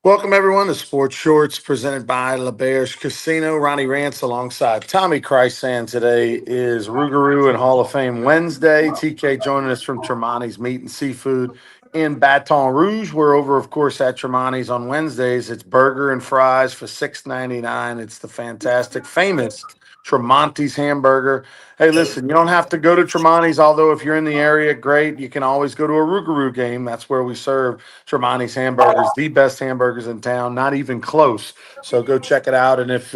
Welcome, everyone, to Sports Shorts presented by LeBear's Casino. Ronnie Rance alongside Tommy Chrysan. Today is Rougarou and Hall of Fame Wednesday. TK joining us from Tremonti's Meat and Seafood in Baton Rouge. We're over, of course, at Tremonti's on Wednesdays. It's burger and fries for $6.99. It's the fantastic, famous Tremonti's hamburger. Hey, listen, you don't have to go to Tremonti's, although if you're in the area, great. You can always go to a Rougarou game. That's where we serve Tremonti's hamburgers, the best hamburgers in town, not even close. So go check it out. And if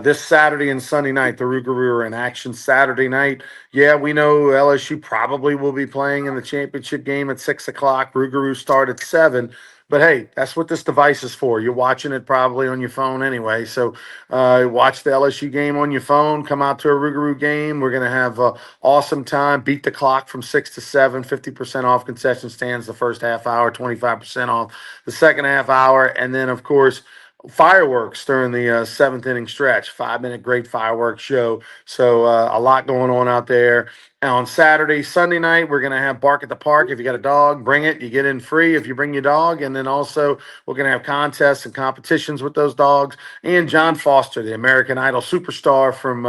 this Saturday and Sunday night, the Rougarou are in action Saturday night, yeah, we know LSU probably will be playing in the championship game at 6 o'clock. Rougarou start at 7. But hey, that's what this device is for. You're watching it probably on your phone anyway. So watch the LSU game on your phone. Come out to a Rougarou game. We're going to have an awesome time. Beat the clock from 6 to 7, 50% off concession stands the first half hour, 25% off the second half hour. And then, of course, fireworks during the seventh inning stretch, 5-minute great fireworks show. So a lot going on out there. And on Saturday, Sunday night, we're going to have Bark at the Park. If you got a dog, bring it. You get in free if you bring your dog. And then also we're going to have contests and competitions with those dogs. And John Foster, the American Idol superstar from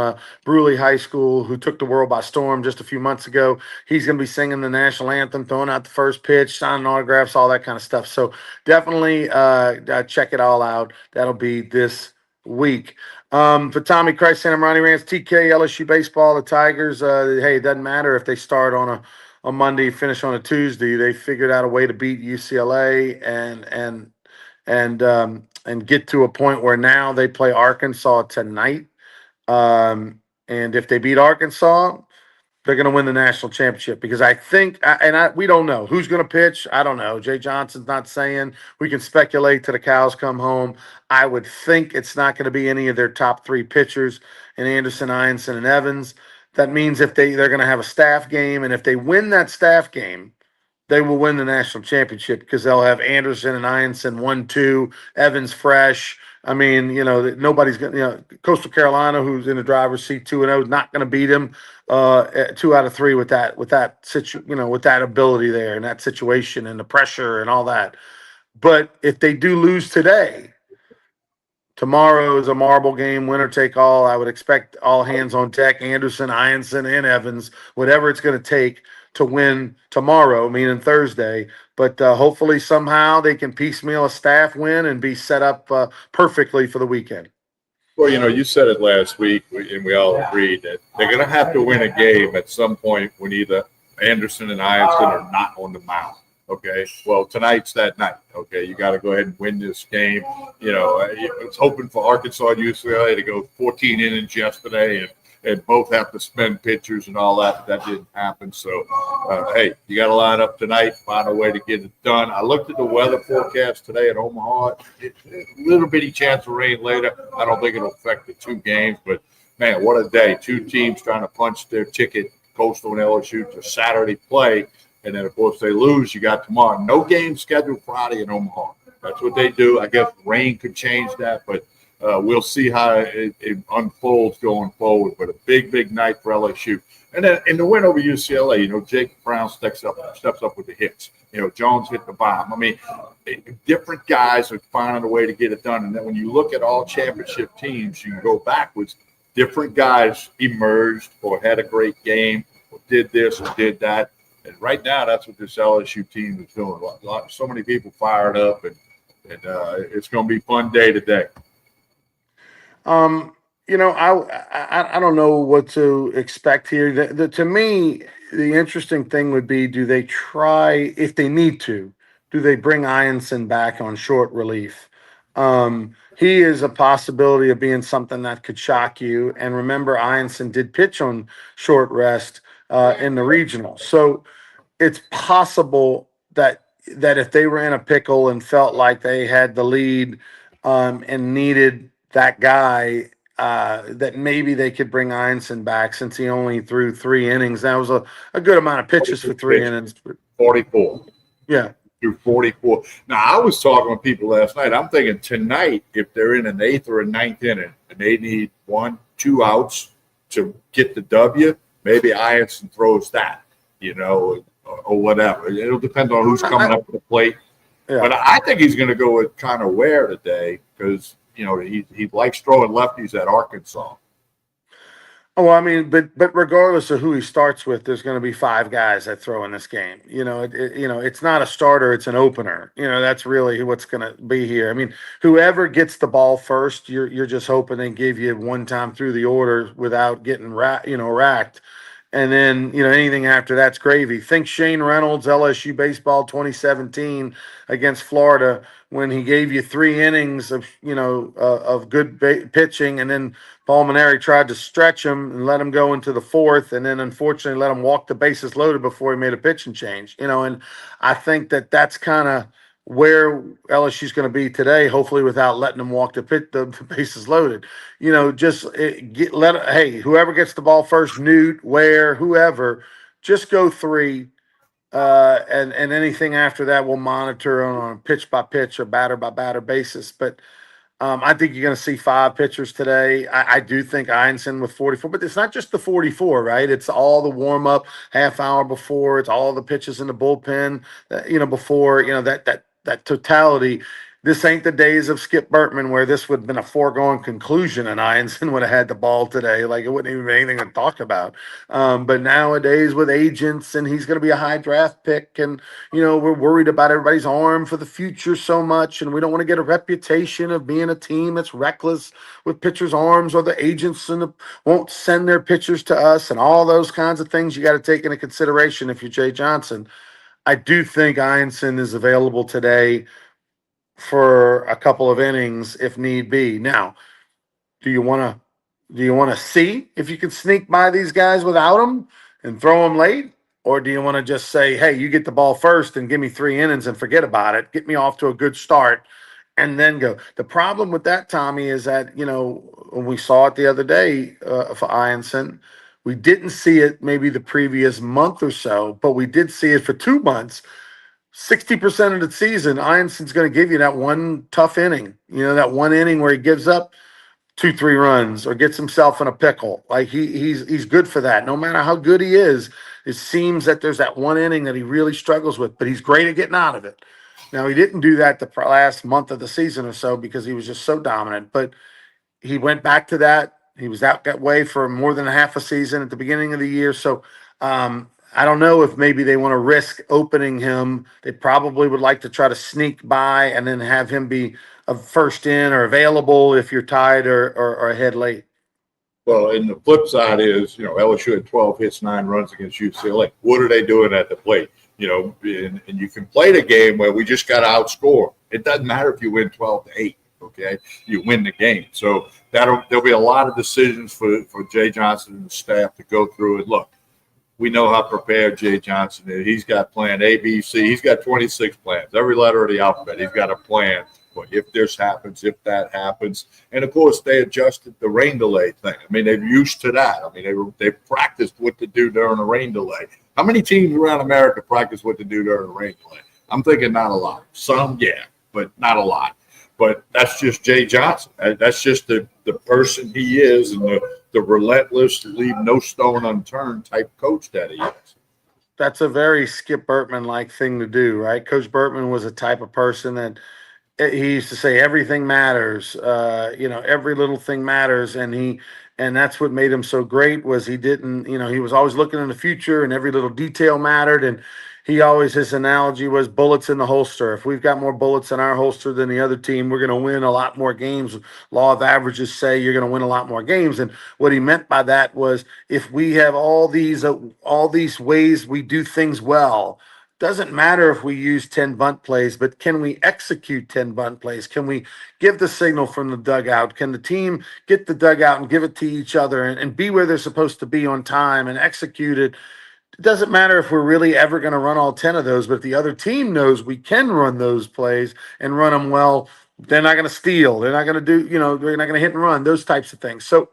Bruley High School, who took the world by storm just a few months ago. He's going to be singing the national anthem, throwing out the first pitch, signing autographs, all that kind of stuff. So definitely check it all out. That'll be this week. For Tommy Christ, I'm Ronnie Rance, TK, LSU baseball, the Tigers. Hey, it doesn't matter if they start on a Monday, finish on a Tuesday. They figured out a way to beat UCLA and get to a point where now they play Arkansas tonight. And if they beat Arkansas, they're going to win the national championship because I think, we don't know who's going to pitch. I don't know. Jay Johnson's not saying. We can speculate till the cows come home. I would think it's not going to be any of their top three pitchers in Anderson, Ianson, and Evans. That means if they're going to have a staff game, and if they win that staff game, they will win the national championship because they'll have Anderson and Ianson 1-2, Evans fresh. I mean, nobody's going to, Coastal Carolina, who's in the driver's seat 2-0, is not going to beat him 2 out of 3 with that with that ability there and that situation and the pressure and all that. But if they do lose today, tomorrow is a marble game, winner take all. I would expect all hands on deck, Anderson, Ianson, and Evans, whatever it's going to take to win tomorrow, meaning Thursday. But hopefully somehow they can piecemeal a staff win and be set up perfectly for the weekend. Well, you said it last week, and we all agreed that they're going to have to win a game at some point when either Anderson and Ianson are not on the mound. Okay, well, tonight's that night. Okay, you got to go ahead and win this game. It's hoping for Arkansas and UCLA to go 14 innings yesterday and both have to spend pitchers and all that. That didn't happen. So, hey, you got to line up tonight, find a way to get it done. I looked at the weather forecast today at Omaha. A little bitty chance of rain later. I don't think it'll affect the 2 games, but, man, what a day. 2 teams trying to punch their ticket, Coastal and LSU, to Saturday play. And then, of course, they lose. You got tomorrow. No game scheduled Friday in Omaha. That's what they do. I guess rain could change that, but we'll see how it unfolds going forward. But a big, big night for LSU. And then in the win over UCLA, Jake Brown steps up with the hits. Jones hit the bomb. I mean, different guys are finding a way to get it done. And then when you look at all championship teams, you can go backwards. Different guys emerged or had a great game or did this or did that. And right now, that's what this LSU team is doing. So many people fired up, and it's going to be a fun day today. I don't know what to expect here. To me, the interesting thing would be, do they try, if they need to, do they bring Ianson back on short relief? He is a possibility of being something that could shock you. And remember, Ianson did pitch on short rest in the regional. So it's possible that if they were in a pickle and felt like they had the lead and needed that guy, that maybe they could bring Ianson back since he only threw 3 innings. That was a good amount of pitches for 3 innings. 44. Yeah. Through 44. Now, I was talking with people last night. I'm thinking tonight, if they're in an 8th or a 9th inning and they need 1-2 outs to get the W, maybe Ianson throws that, or whatever. It'll depend on who's coming up to the plate. But Yeah. I think he's going to go with kind of Ware today because he likes throwing lefties at Arkansas. Oh, well, I mean, but regardless of who he starts with, there's going to be five guys that throw in this game. It's not a starter; it's an opener. That's really what's going to be here. I mean, whoever gets the ball first, you're just hoping they give you one time through the order without getting racked. And then, anything after that's gravy. Think Shane Reynolds, LSU baseball 2017 against Florida, when he gave you 3 innings of good pitching, and then Paul Maneri tried to stretch him and let him go into the fourth, and then unfortunately let him walk the bases loaded before he made a pitching change. And I think that's kind of where LSU's going to be today, hopefully without letting them walk the bases loaded. Hey, whoever gets the ball first, Newt, Ware, whoever, just go three. And anything after that we'll monitor on a pitch by pitch or batter by batter basis. But I think you're going to see 5 pitchers today. I do think Einson with 44, but it's not just the 44, right? It's all the warm up half hour before. It's all the pitches in the bullpen, before that totality. This ain't the days of Skip Bertman where this would have been a foregone conclusion and Einson would have had the ball today. Like it wouldn't even be anything to talk about. But nowadays with agents, and he's going to be a high draft pick, and we're worried about everybody's arm for the future so much, and we don't want to get a reputation of being a team that's reckless with pitchers' arms, or the agents won't send their pitchers to us, and all those kinds of things you got to take into consideration if you're Jay Johnson. I do think Einson is available today for a couple of innings if need be. Now, do you want to see if you can sneak by these guys without them and throw them late? Or do you want to just say, hey, you get the ball first and give me 3 innings and forget about it. Get me off to a good start and then go. The problem with that, Tommy, is that, when we saw it the other day for Einson, we didn't see it maybe the previous month or so, but we did see it for 2 months. 60% of the season, Einson's going to give you that one tough inning, that one inning where he gives up 2-3 runs or gets himself in a pickle. Like he's good for that. No matter how good he is, it seems that there's that one inning that he really struggles with, but he's great at getting out of it. Now, he didn't do that the last month of the season or so because he was just so dominant, but he went back to that. He was out that way for more than half a season at the beginning of the year. So I don't know if maybe they want to risk opening him. They probably would like to try to sneak by and then have him be a first in or available if you're tied or ahead late. Well, and the flip side is, LSU had 12 hits, 9 runs against UCLA. What are they doing at the plate? And you can play the game where we just got to outscore. It doesn't matter if you win 12-8. Okay, you win the game. So there'll be a lot of decisions for Jay Johnson and the staff to go through and look. We know how prepared Jay Johnson is. He's got plan A, B, C. He's got 26 plans. Every letter of the alphabet, he's got a plan for if this happens, if that happens. And, of course, they adjusted the rain delay thing. I mean, they're used to that. I mean, they practiced what to do during a rain delay. How many teams around America practice what to do during a rain delay? I'm thinking not a lot. Some, yeah, but not a lot. But that's just Jay Johnson. That's just the person he is and the relentless, leave no stone unturned type coach that he is. That's a very Skip Bertman-like thing to do, right? Coach Bertman was a type of person that he used to say everything matters. Every little thing matters, and that's what made him so great. Was he didn't, he was always looking in the future, and every little detail mattered. And his analogy was bullets in the holster. If we've got more bullets in our holster than the other team, we're going to win a lot more games. Law of averages say you're going to win a lot more games. And what he meant by that was if we have all these ways we do things well, doesn't matter if we use 10 bunt plays, but can we execute 10 bunt plays? Can we give the signal from the dugout? Can the team get the dugout and give it to each other and be where they're supposed to be on time and execute it? It doesn't matter if we're really ever going to run all 10 of those, but if the other team knows we can run those plays and run them well, they're not going to steal. They're not going to do, they're not going to hit and run, those types of things. So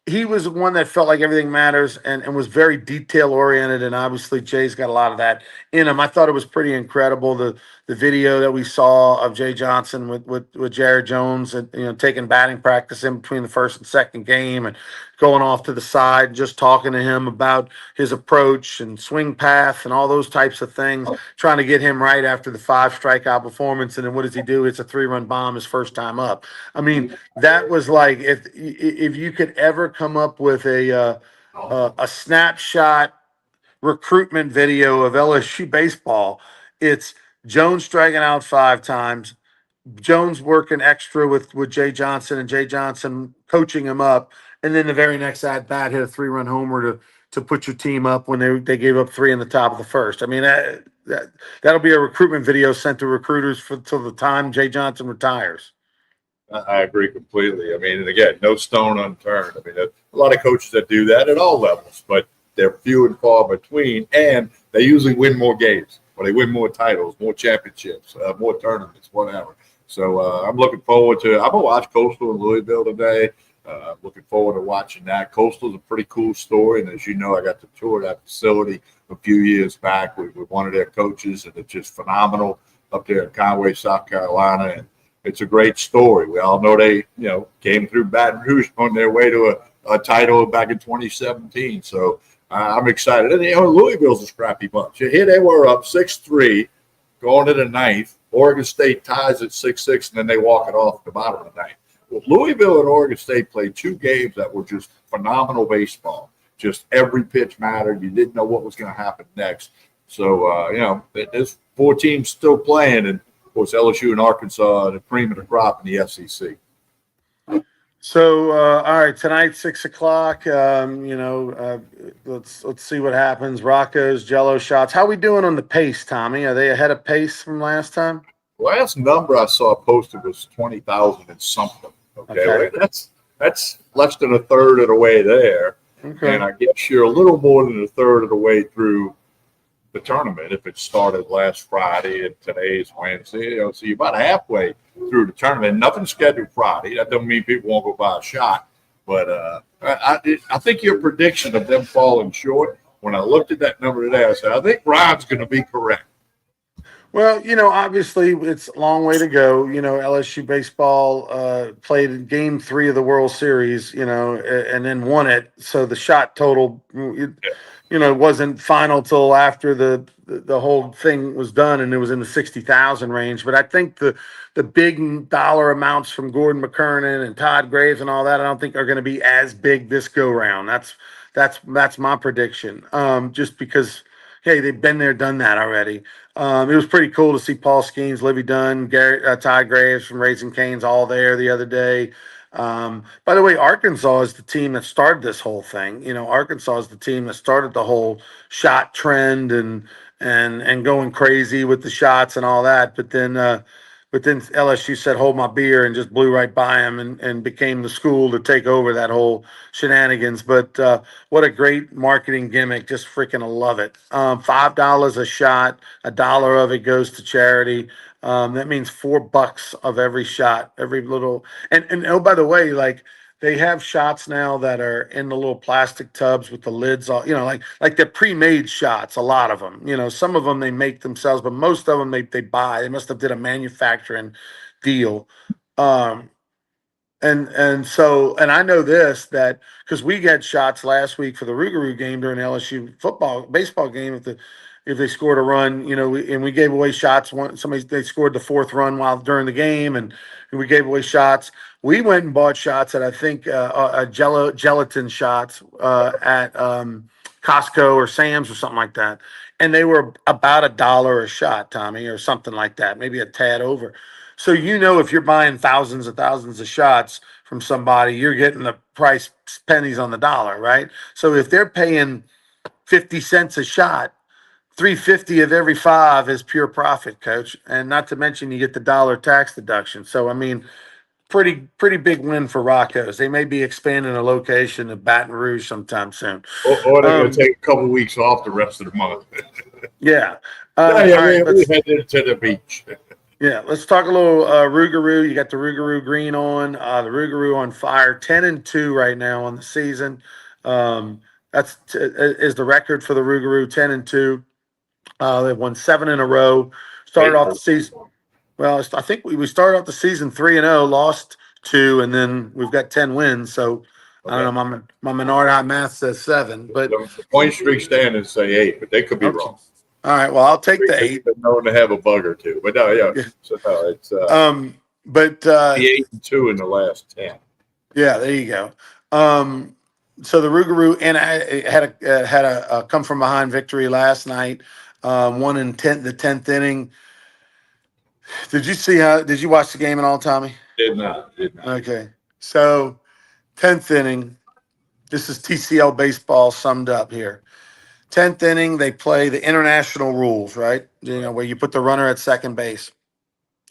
he was one that felt like everything matters and was very detail oriented. And obviously Jay's got a lot of that in him. I thought it was pretty incredible. The the video that we saw of Jay Johnson with Jared Jones and taking batting practice in between the first and second game and going off to the side and just talking to him about his approach and swing path and all those types of things, trying to get him right after the 5 strikeout performance. And then what does he do? It's a 3-run bomb his first time up. I mean, that was like if you could ever come up with a snapshot recruitment video of LSU baseball, it's Jones striking out 5 times, Jones working extra with Jay Johnson and Jay Johnson coaching him up, and then the very next at bat hit a 3-run homer to put your team up when they gave up 3 in the top of the first. I mean that'll be a recruitment video sent to recruiters till the time Jay Johnson retires. I agree completely. I mean, and again, no stone unturned. I mean, a lot of coaches that do that at all levels, but they're few and far between, and they usually win more games, or they win more titles, more championships, more tournaments, whatever. So I'm looking forward to. I'm gonna watch Coastal in Louisville today. Looking forward to watching that. Coastal's a pretty cool story, and as you know, I got to tour that facility a few years back with one of their coaches, and it's just phenomenal up there in Conway, South Carolina, and it's a great story. We all know they, came through Baton Rouge on their way to a title back in 2017. So I'm excited. And Louisville's a scrappy bunch. Here they were up 6-3, going to the ninth. Oregon State ties at 6-6, and then they walk it off at the bottom of the ninth. Well, Louisville and Oregon State played 2 games that were just phenomenal baseball. Just every pitch mattered. You didn't know what was going to happen next. So, there's 4 teams still playing, and of course LSU and Arkansas, the cream of the crop in the SEC. So, all right, tonight 6 o'clock. Let's see what happens. Rocco's Jello shots. How we doing on the pace, Tommy? Are they ahead of pace from last time? Last number I saw posted was 20,000 and something. Okay. Well, that's less than a third of the way there. Okay. And I guess you're a little more than a third of the way through the tournament if it started last Friday and today's Wednesday. So you're about halfway through the tournament. Nothing scheduled Friday. That doesn't mean people won't go buy a shot. But I think your prediction of them falling short, when I looked at that number today, I said, I think Ryan's going to be correct. Well, obviously it's a long way to go. LSU baseball played in Game 3 of the World Series, and then won it. So the shot total, wasn't final till after the whole thing was done, and it was in the 60,000 range. But I think the big dollar amounts from Gordon McKernan and Todd Graves and all that, I don't think are going to be as big this go round. That's my prediction. Just because, hey, they've been there, done that already. It was pretty cool to see Paul Skeens, Livy Dunn, Todd Graves from Raising Cane's all there the other day. By the way, Arkansas is the team that started this whole thing. Arkansas is the team that started the whole shot trend and going crazy with the shots and all that. But then LSU said, hold my beer, and just blew right by him and became the school to take over that whole shenanigans. But what a great marketing gimmick. Just freaking love it. $5 a shot, $1 of it goes to charity. That means $4 of every shot, every little. And oh, by the way, like, they have shots now that are in the little plastic tubs with the lids all, like they're pre-made shots, a lot of them. Some of them they make themselves, but most of them they buy. They must have did a manufacturing deal. And I know this, that because we got shots last week for the Rougarou game during the LSU baseball game if they scored a run, and we gave away shots. They scored the 4th run during the game, and we gave away shots. We went and bought shots at, I think, gelatin shots at Costco or Sam's or something like that, and they were about $1 a shot, Tommy, or something like that, maybe a tad over. So if you're buying thousands and thousands of shots from somebody, you're getting the price pennies on the dollar, right? So if they're paying 50 cents a shot, 350 of every 5 is pure profit, Coach. And not to mention you get the dollar tax deduction. So, I mean, pretty big win for Rocco's. They may be expanding a location in Baton Rouge sometime soon. Or they're going to take a couple of weeks off the rest of the month. Yeah. We headed to the beach. Yeah, let's talk a little Rougarou. You got the Rougarou green on. The Rougarou on fire, 10-2 right now on the season. Is the record for the Rougarou, 10-2. They've won 7 in a row. Started off the season. Well, I think we started off the season 3-0, lost 2, and then we've got 10 wins. So I don't know. My Menard high math says 7, but The point streak standings say 8, but they could be okay. wrong. All right. Well, I'll take the 8. Been known to have a bug or two, but no, yeah. So no, it's but 8-2 in the last 10. Yeah, there you go. So the Rougarou and I had a come from behind victory last night. Won in the 10th inning. Did you watch the game at all, Tommy? Did not. Okay. So 10th inning. This is TCL baseball summed up here. 10th inning, they play the international rules, right? Where you put the runner at second base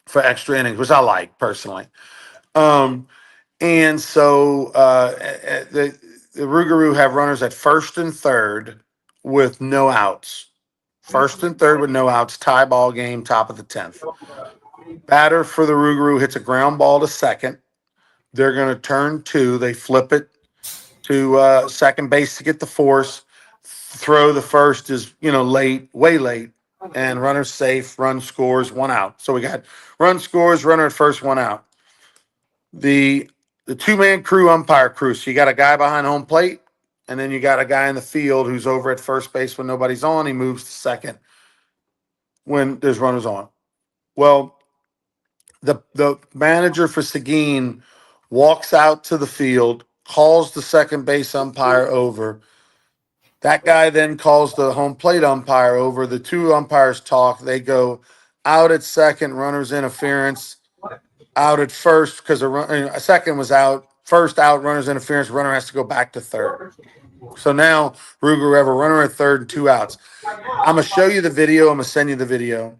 for extra innings, which I like personally. And so the Rougarou have runners at first and third with no outs. First and third with no outs, tie ball game, top of the 10th. Batter for the Rougarou hits a ground ball to second. They're going to turn 2. They flip it to second base to get the force. Throw the first is, late, way late. And runner safe, run scores, 1 out. So we got run scores, runner at first, 1 out. The 2-man crew, umpire crew. So you got a guy behind home plate, and then you got a guy in the field who's over at first base when nobody's on. He moves to second when there's runners on. Well, the manager for Seguin walks out to the field, calls the second base umpire over. That guy then calls the home plate umpire over. The 2 umpires talk. They go out at second, runners interference. Out at first because a second was out. First out, runners interference. Runner has to go back to third. So now Rougarou have a runner at third and 2 outs. I'm gonna show you the video. I'm gonna send you the video.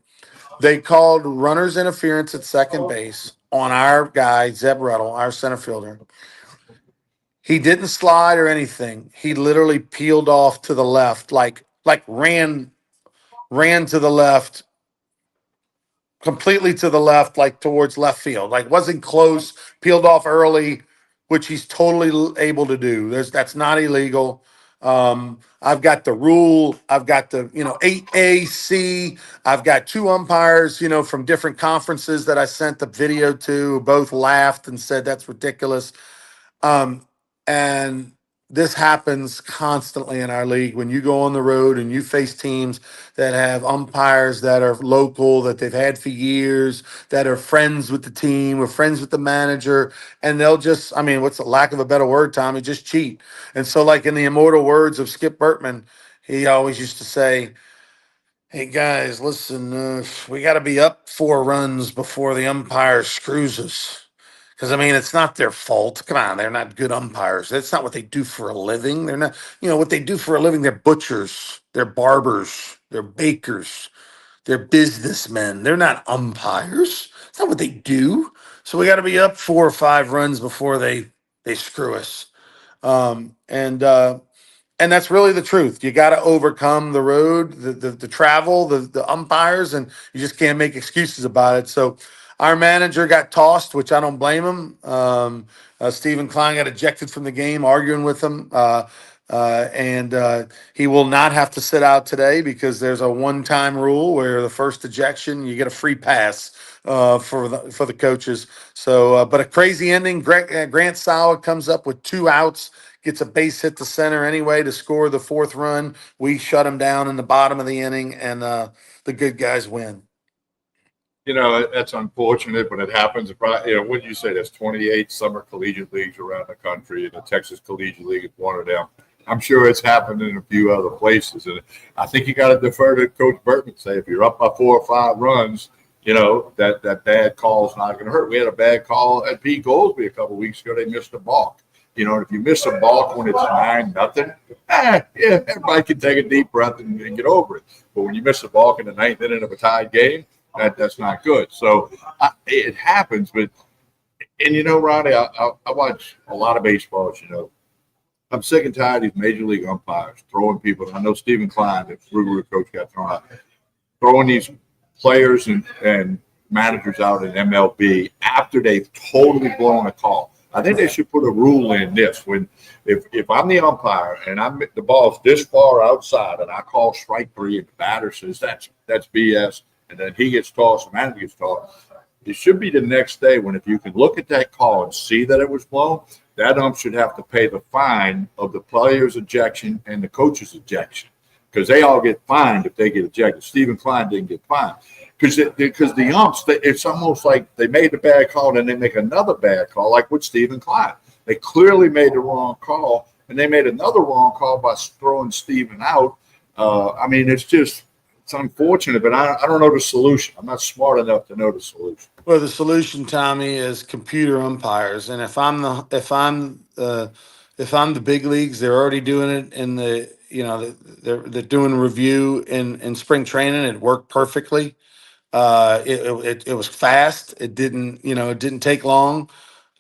They called runners interference at second base on our guy Zeb Ruddle, our center fielder. He didn't slide or anything. He literally peeled off to the left, like ran to the left. Completely to the left, like towards left field, like wasn't close, peeled off early, which he's totally able to do. That's not illegal. I've got the rule. I've got the 8AC. I've got 2 umpires, from different conferences that I sent the video to. Both laughed and said that's ridiculous. And this happens constantly in our league. When you go on the road and you face teams that have umpires that are local, that they've had for years, that are friends with the team or friends with the manager, and they'll just, what's the lack of a better word, Tommy? Just cheat. And so, like in the immortal words of Skip Bertman, he always used to say, "Hey guys, listen, we got to be up 4 runs before the umpire screws us." Because, it's not their fault. Come on, they're not good umpires. That's not what they do for a living. They're not, what they do for a living, they're butchers, they're barbers, they're bakers, they're businessmen. They're not umpires. That's not what they do. So we got to be up 4 or 5 runs before they screw us. And that's really the truth. You got to overcome the road, the travel, the umpires, and you just can't make excuses about it. So our manager got tossed, which I don't blame him. Stephen Klein got ejected from the game, arguing with him. And he will not have to sit out today because there's a one-time rule where the first ejection, you get a free pass for the coaches. So, but a crazy ending. Grant Sawa comes up with 2 outs. Gets a base hit to center anyway to score the 4th run. We shut him down in the bottom of the inning, and the good guys win. That's unfortunate when it happens. Wouldn't you say there's 28 summer collegiate leagues around the country, and the Texas Collegiate League is one of them. I'm sure it's happened in a few other places, and I think you got to defer to Coach Burton. Say if you're up by 4 or 5 runs, that bad call's not going to hurt. We had a bad call at Pete Goldsby a couple of weeks ago. They missed a balk. If you miss a balk when it's 9-0, everybody can take a deep breath and get over it. But when you miss a balk in the 9th inning of a tied game, that's not good. So it happens. But Ronnie, I watch a lot of baseball. I'm sick and tired of these major league umpires throwing people. I know Stephen Klein, the Rougarou coach, got thrown out, throwing these players and managers out in MLB after they've totally blown a call. I think they should put a rule in this: if I'm the umpire and the ball's this far outside and I call strike 3 and the batter says that's BS, and then he gets tossed, the manager gets tossed. It should be the next day when if you can look at that call and see that it was blown, that ump should have to pay the fine of the player's ejection and the coach's ejection because they all get fined if they get ejected. Stephen Klein didn't get fined because the umps, it's almost like they made the bad call and then they make another bad call, like with Stephen Klein. They clearly made the wrong call, and they made another wrong call by throwing Stephen out. I mean, it's unfortunate, but I don't know the solution. I'm not smart enough to know the solution. Well, the solution, Tommy, is computer umpires. And if I'm the big leagues, they're already doing it in they're doing review in spring training. It worked perfectly. It was fast. It didn't take long.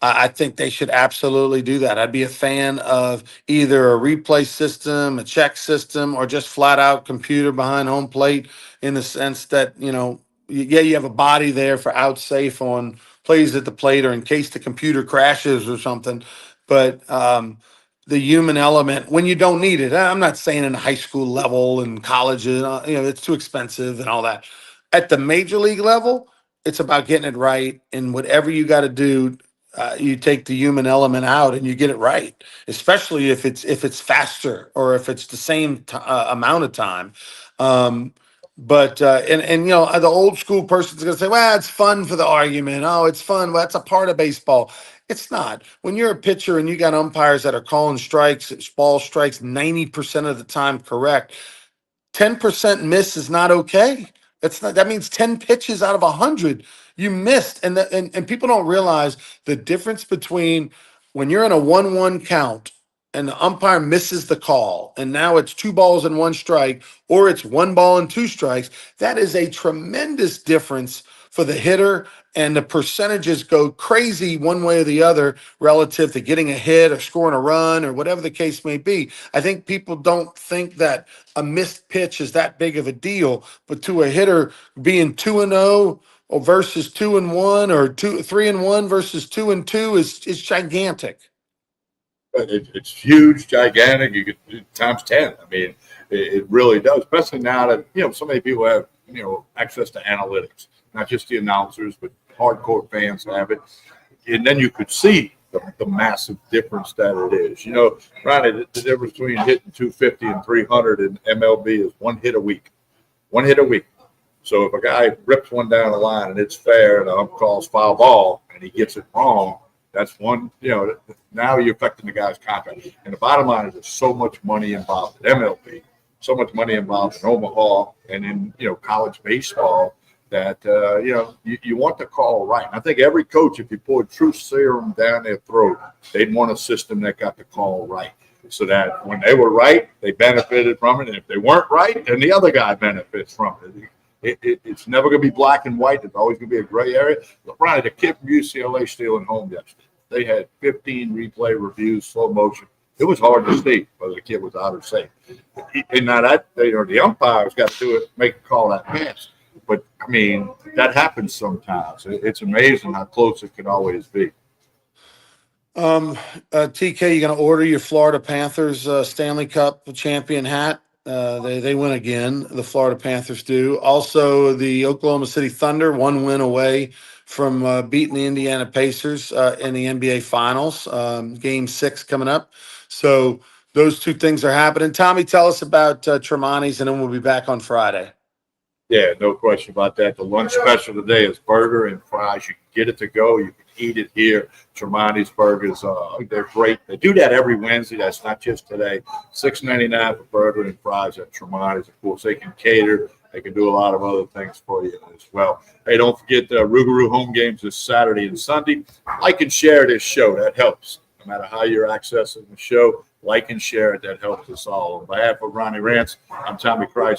I think they should absolutely do that. I'd be a fan of either a replay system, a check system, or just flat out computer behind home plate in the sense that, you have a body there for out safe on plays at the plate or in case the computer crashes or something. But the human element when you don't need it, I'm not saying in high school level and colleges, it's too expensive and all that. At the major league level, it's about getting it right. And whatever you got to do, you take the human element out and you get it right, especially if it's faster or if it's the same amount of time. But the old school person's gonna say, well, it's fun for the argument. Oh, it's fun. Well, that's a part of baseball. It's not. When you're a pitcher and you got umpires that are calling strikes, ball strikes 90% of the time correct, 10% miss is not okay. That means 10 pitches out of 100 you missed. And people don't realize the difference between when you're in a 1-1 count and the umpire misses the call and now it's 2 balls and 1 strike, or it's 1 ball and 2 strikes. That is a tremendous difference for the hitter, and the percentages go crazy one way or the other relative to getting a hit or scoring a run or whatever the case may be. I think people don't think that a missed pitch is that big of a deal, but to a hitter being 2-0 or versus 2-1 or 3-1 versus 2-2 is gigantic. It's huge, gigantic. You could times 10. I mean, it really does, especially now that so many people have access to analytics. Not just the announcers, but hardcore fans have it. And then you could see the massive difference that it is. Ronnie, the difference between hitting 250 and 300 in MLB is 1 hit a week. 1 hit a week. So if a guy rips one down the line and it's fair and the ump calls foul ball and he gets it wrong, that's one, now you're affecting the guy's contract. And the bottom line is there's so much money involved in MLB, so much money involved in Omaha and in, college baseball that, you want the call right. And I think every coach, if you poured truth serum down their throat, they'd want a system that got the call right so that when they were right, they benefited from it. And if they weren't right, then the other guy benefits from it. It's never going to be black and white. It's always going to be a gray area. Ronnie, the kid from UCLA stealing home yesterday, they had 15 replay reviews, slow motion. It was hard to see whether the kid was out or safe. And now the umpires got to do it, make a call that fast. But, I mean, that happens sometimes. It's amazing how close it can always be. TK, you going to order your Florida Panthers Stanley Cup champion hat? They win again. The Florida Panthers do. Also, the Oklahoma City Thunder, 1 win away from beating the Indiana Pacers in the NBA Finals. Game 6 coming up. So those 2 things are happening. Tommy, tell us about Tremonti's, and then we'll be back on Friday. Yeah, no question about that. The lunch special today is burger and fries. You can get it to go. You can eat it here. Tremonti's burgers, they're great. They do that every Wednesday. That's not just today. $6.99 for burger and fries at Tremonti's. Of course, they can cater. They can do a lot of other things for you as well. Hey, don't forget the Rougarou home games this Saturday and Sunday. Like and share this show. That helps. No matter how you're accessing the show, like and share it. That helps us all. On behalf of Ronnie Rance, I'm Tommy Christ.